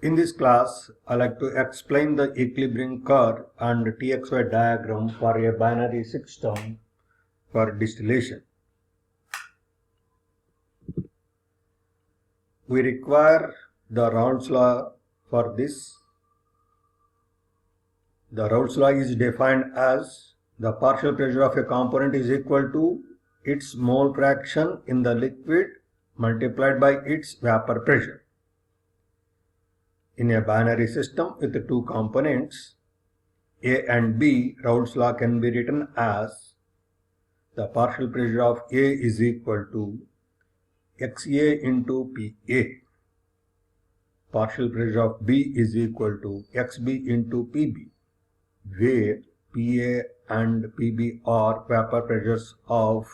In this class, I like to explain the equilibrium curve and TXY diagram for a binary system for distillation. We require the Raoult's law for this. The Raoult's law is defined as the partial pressure of a component is equal to its mole fraction in the liquid multiplied by its vapor pressure. In a binary system with two components, A and B, Raoult's law can be written as the partial pressure of A is equal to XA into PA. Partial pressure of B is equal to XB into PB, where PA and PB are vapor pressures of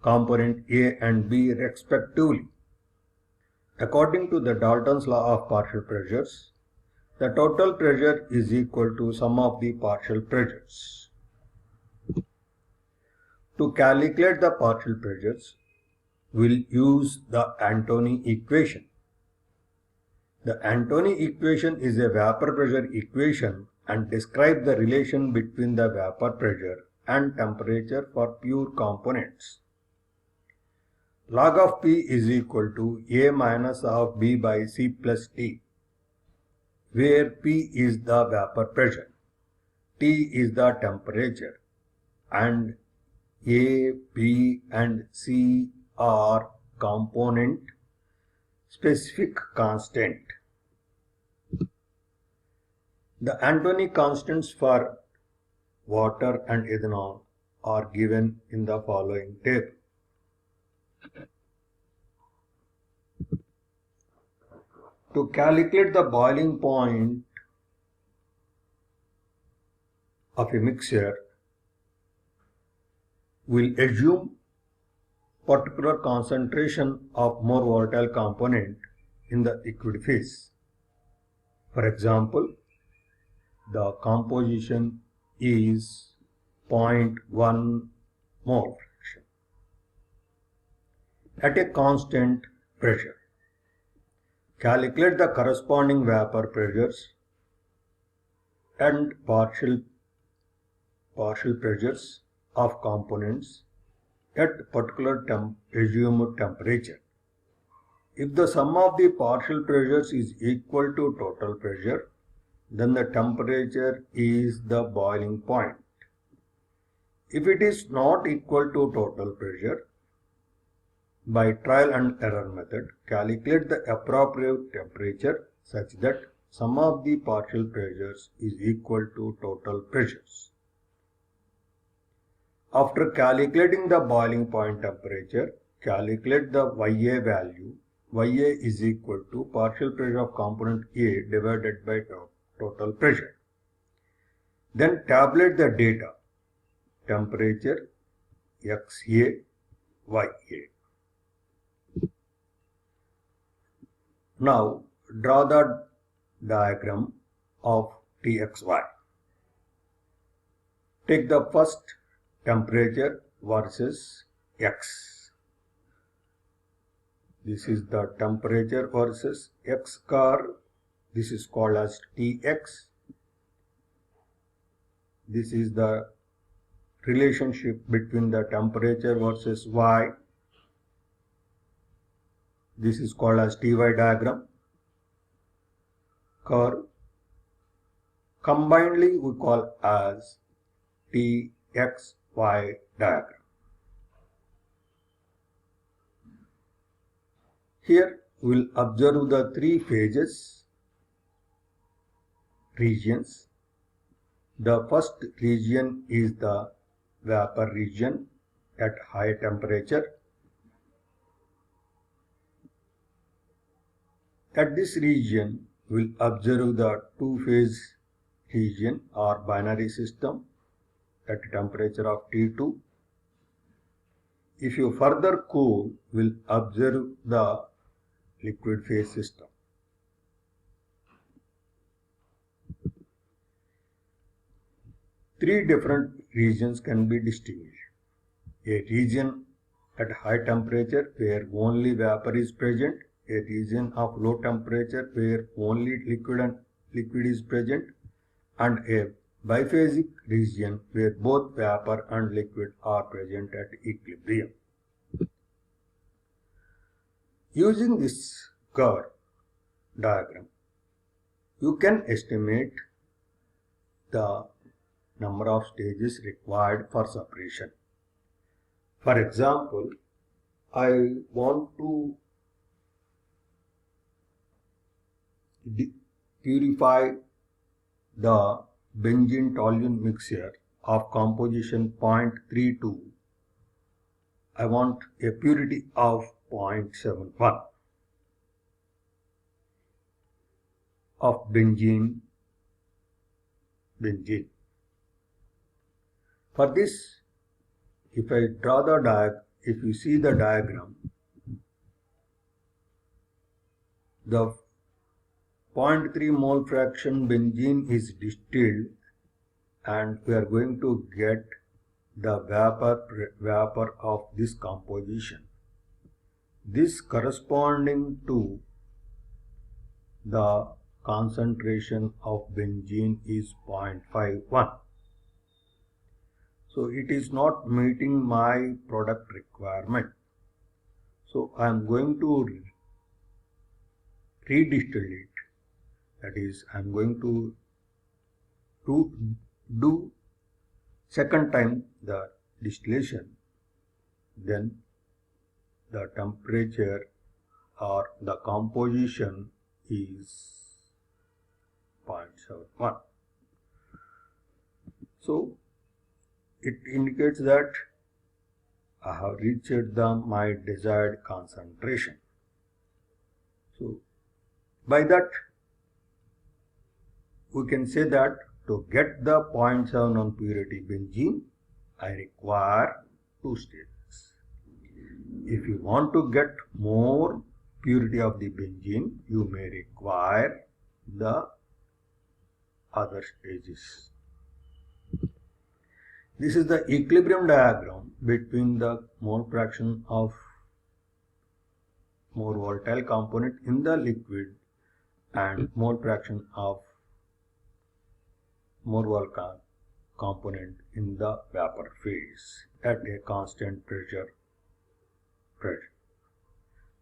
component A and B respectively. According to the Dalton's law of partial pressures, the total pressure is equal to sum of the partial pressures. To calculate the partial pressures, we'll use the Antony equation. The Antony equation is a vapor pressure equation and describes the relation between the vapor pressure and temperature for pure components. Log of P is equal to A minus of B by C plus T, where P is the vapor pressure, T is the temperature, and A, B and C are component specific constant. The Antony constants for water and ethanol are given in the following table. To calculate the boiling point of a mixture, we'll assume particular concentration of more volatile component in the liquid phase. For example, the composition is 0.1 mole fraction at a constant pressure. Calculate the corresponding vapor pressures and partial pressures of components at particular assumed temperature. If the sum of the partial pressures is equal to total pressure, then the temperature is the boiling point. If it is not equal to total pressure, by trial and error method, calculate the appropriate temperature such that sum of the partial pressures is equal to total pressures. After calculating the boiling point temperature, calculate the Ya value. Ya is equal to partial pressure of component A divided by total pressure. Then tabulate the data: temperature, XA, Ya. Now draw the diagram of TXY. Take the first temperature versus X. This is the temperature versus X curve. This is called as Tx. This is the relationship between the temperature versus Y. This is called as Ty diagram. Curve. Combinedly we call as TXY diagram. Here we will observe the three phases regions. The first region is the vapor region at high temperature. At this region, we will observe the two-phase region or binary system at a temperature of T2. If you further cool, we will observe the liquid phase system. Three different regions can be distinguished. A region at high temperature where only vapor is present a region of low temperature where only liquid is present, and a biphasic region where both vapor and liquid are present at equilibrium. Using this curve diagram, you can estimate the number of stages required for separation. For example, I want to purify the benzene toluene mixture of composition 0.32. I want a purity of 0.71 of benzene. For this, if I draw the if you see the diagram, the 0.3 mole fraction benzene is distilled, and we are going to get the vapor of this composition. This corresponding to the concentration of benzene is 0.51. So it is not meeting my product requirement. So I am going to redistill it. That is, I am going to do second time the distillation. Then the temperature or the composition is 0.71. So it indicates that I have reached my desired concentration. So by that we can say that to get the 0.71 purity benzene, I require 2 stages. If you want to get more purity of the benzene, you may require the other stages. This is the equilibrium diagram between the mole fraction of more volatile component in the liquid and mole fraction of more volatile component in the vapor phase at a constant pressure.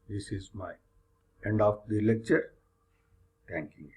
This is my end of the lecture. Thank you.